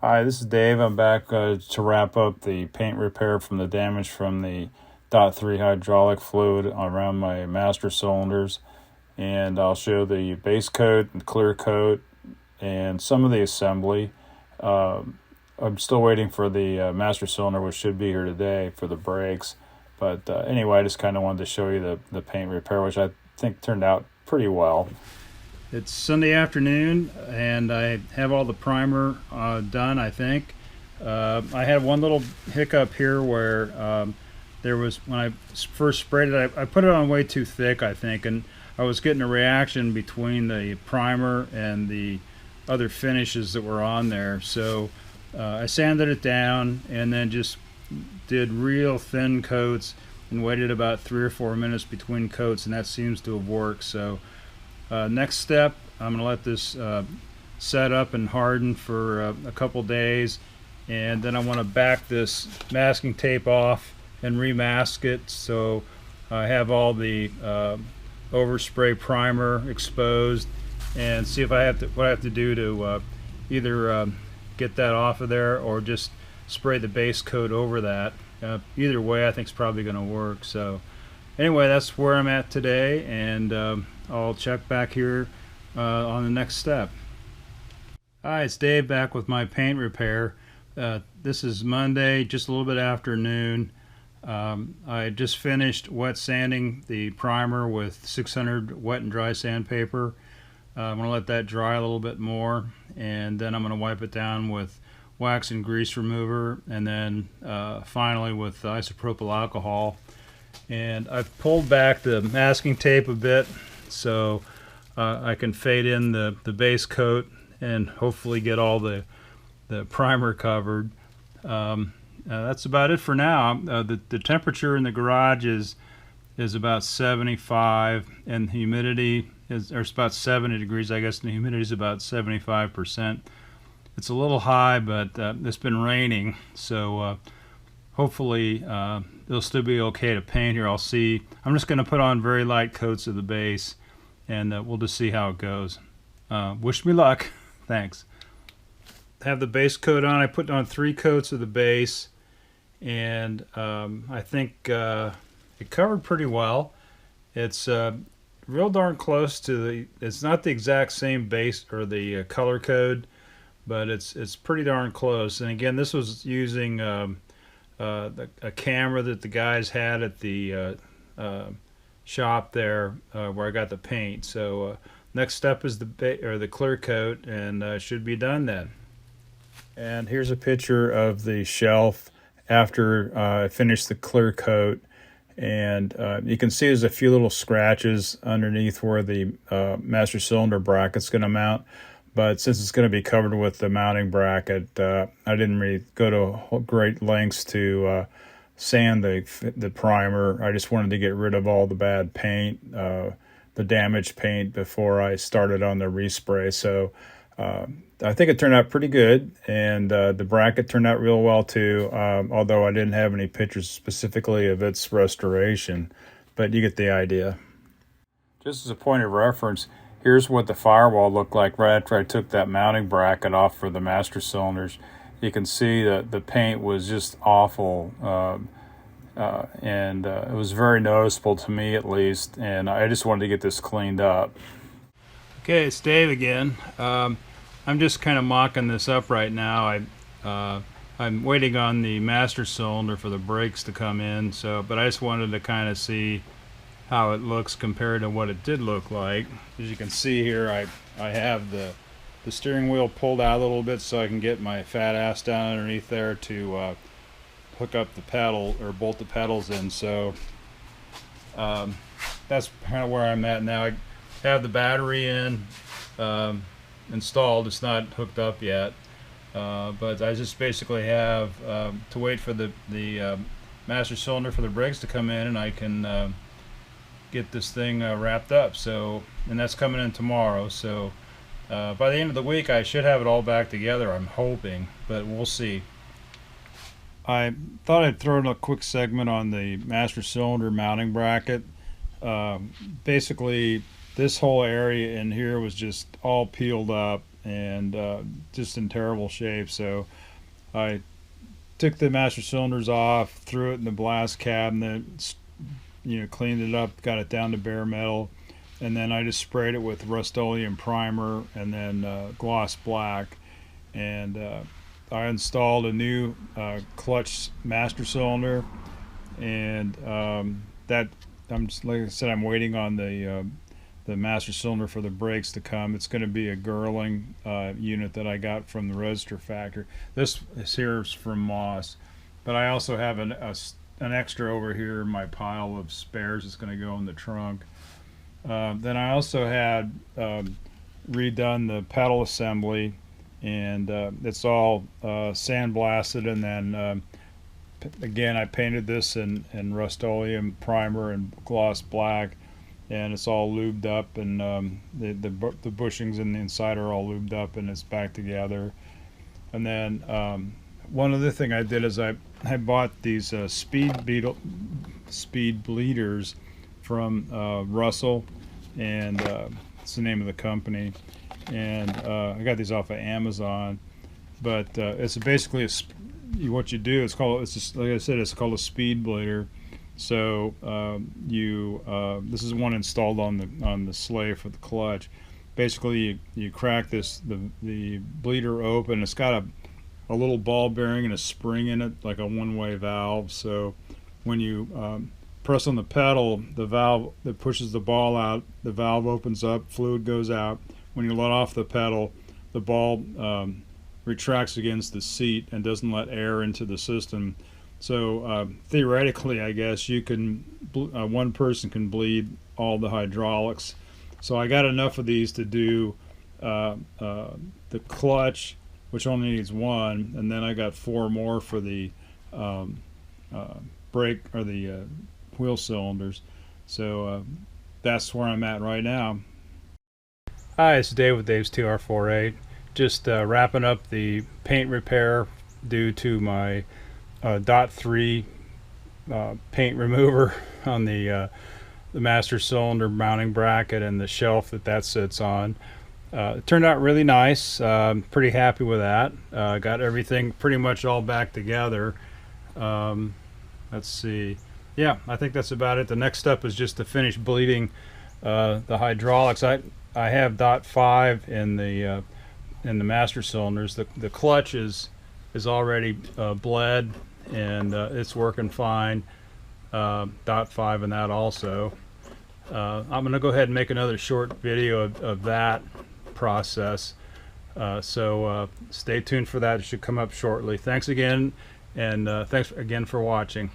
Hi, this is Dave. I'm back to wrap up the paint repair from the damage from the .3 hydraulic fluid around my master cylinders. And I'll show the base coat and clear coat and some of the assembly. I'm still waiting for the master cylinder, which should be here today for the brakes. But anyway, I just kind of wanted to show you the paint repair, which I think turned out pretty well. It's Sunday afternoon, and I have all the primer done, I think. I had one little hiccup here where there was, when I first sprayed it, I put it on way too thick, I think, and I was getting a reaction between the primer and the other finishes that were on there. So I sanded it down and then just did real thin coats and waited about 3 or 4 minutes between coats, and that seems to have worked. So next step, I'm going to let this set up and harden for a couple days, and then I want to back this masking tape off and remask it so I have all the overspray primer exposed, and see if I have to, what I have to do to either get that off of there or just spray the base coat over that. Either way I think it's probably going to work. So anyway, that's where I'm at today, and I'll check back here on the next step. Hi, it's Dave back with my paint repair. This is Monday, just a little bit after noon. I just finished wet sanding the primer with 600 wet and dry sandpaper. I'm going to let that dry a little bit more, and then I'm going to wipe it down with wax and grease remover, and then finally with isopropyl alcohol. And I've pulled back the masking tape a bit so I can fade in the base coat and hopefully get all the primer covered. That's about it for now. The temperature in the garage is about 75, and the humidity is, or it's about 70 degrees, I guess, and the humidity is about 75%. It's a little high, but it's been raining, so hopefully it'll still be okay to paint here. I'll see. I'm just going to put on very light coats of the base, and we'll just see how it goes. Wish me luck. Thanks. Have the base coat on. I put on 3 coats of the base, and I think it covered pretty well. It's real darn close to the, it's not the exact same base or the color code, but it's pretty darn close. And again, this was using a camera that the guys had at the shop there where I got the paint. So next step is the clear coat, and should be done then. And here's a picture of the shelf after I finished the clear coat, and you can see there's a few little scratches underneath where the master cylinder bracket's going to mount. But since it's going to be covered with the mounting bracket, I didn't really go to great lengths to sand the primer. I just wanted to get rid of all the bad paint, the damaged paint, before I started on the respray. So I think it turned out pretty good, and the bracket turned out real well too, although I didn't have any pictures specifically of its restoration, but you get the idea. Just as a point of reference, here's what the firewall looked like right after I took that mounting bracket off for the master cylinders. You can see that the paint was just awful, and it was very noticeable to me at least, and I just wanted to get this cleaned up. Okay, it's Dave again. I'm just kind of mocking this up right now. I'm waiting on the master cylinder for the brakes to come in, but I just wanted to kind of see how it looks compared to what it did look like. As you can see here, I have the steering wheel pulled out a little bit so I can get my fat ass down underneath there to hook up the pedal or bolt the pedals in. So that's kind of where I'm at now. I have the battery in installed. It's not hooked up yet, but I just basically have to wait for the master cylinder for the brakes to come in, and I can get this thing wrapped up. So, and that's coming in tomorrow. So by the end of the week I should have it all back together, I'm hoping, but we'll see. I thought I'd throw in a quick segment on the master cylinder mounting bracket. Basically this whole area in here was just all peeled up, and just in terrible shape. So I took the master cylinders off, threw it in the blast cabinet, cleaned it up, got it down to bare metal, and then I just sprayed it with Rust-Oleum primer and then gloss black, and I installed a new clutch master cylinder, and that I'm just, like I said, I'm waiting on the master cylinder for the brakes to come. It's going to be a Girling unit that I got from the Roadster factory. This here is from Moss, but I also have an extra over here in my pile of spares that's going to go in the trunk. Then I also had redone the pedal assembly, and it's all sandblasted, and then again I painted this in Rust-Oleum primer and gloss black, and it's all lubed up, and the bushings in the inside are all lubed up, and it's back together. And then one other thing I did is I bought these speed bleeders from Russell, and it's the name of the company, and I got these off of Amazon. But it's basically what you do. It's just like I said, it's called a speed bleeder. So this is one installed on the slave for the clutch. Basically, you crack the bleeder open. It's got a little ball bearing and a spring in it, like a one-way valve. So when you press on the pedal, the valve that pushes the ball out, the valve opens up, fluid goes out. When you let off the pedal, the ball retracts against the seat and doesn't let air into the system. So theoretically, I guess you can one person can bleed all the hydraulics. So I got enough of these to do the clutch, which only needs one, and then I got 4 more for the brake or the wheel cylinders. So that's where I'm at right now. Hi, it's Dave with Dave's TR4A. Just wrapping up the paint repair due to my dot 3 paint remover on the master cylinder mounting bracket and the shelf that sits on. It turned out really nice. Pretty happy with that. Got everything pretty much all back together. Let's see. Yeah, I think that's about it. The next step is just to finish bleeding the hydraulics. I have dot 5 in the master cylinders. The clutch is already bled, and it's working fine. Dot 5 in that also. I'm going to go ahead and make another short video of that process. So stay tuned for that. It should come up shortly. Thanks again, and thanks again for watching.